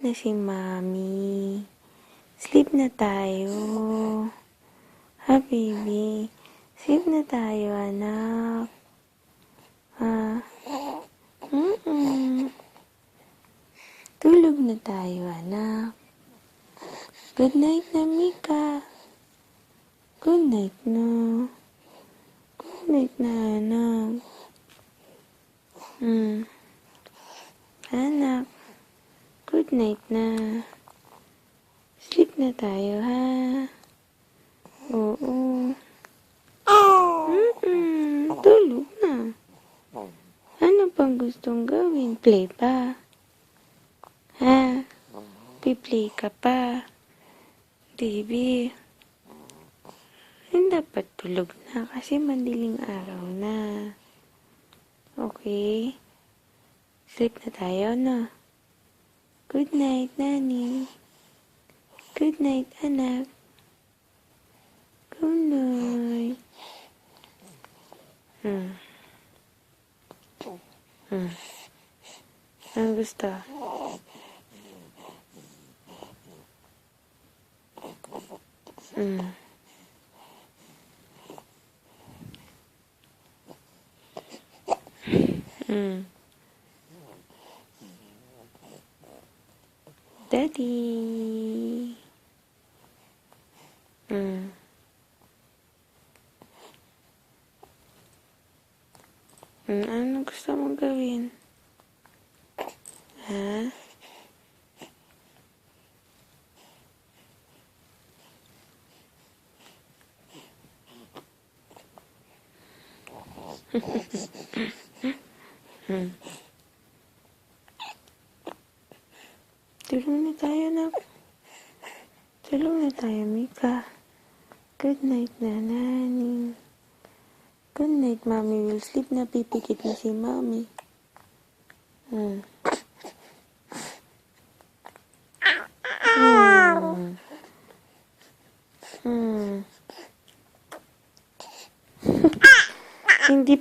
na si Mami. Sleep na tayo. Ha, baby? Sleep na tayo, anak. Ha? Tulog na tayo, anak. Good night na, Mika. Good night na. Good night na, anak. Anak. Good night na. Sleep na tayo, ha? Oo. Tulog na. Ano pang gustong gawin? Play pa? Ha? Pi-play ka pa? Baby. Hindi dapat tulog na kasi madiling araw na. Okay? Sleep na tayo, no? Good night, Nani. Good night, anak. Good night. Ano gusto? Daddy. Ano gusto mong gawin? Ha? Tulog na tayo, nak. Tulog na tayo, Mika. Good night na, Nani. Good night, Mommy will sleep na. Pipikit na si Mommy. Hindi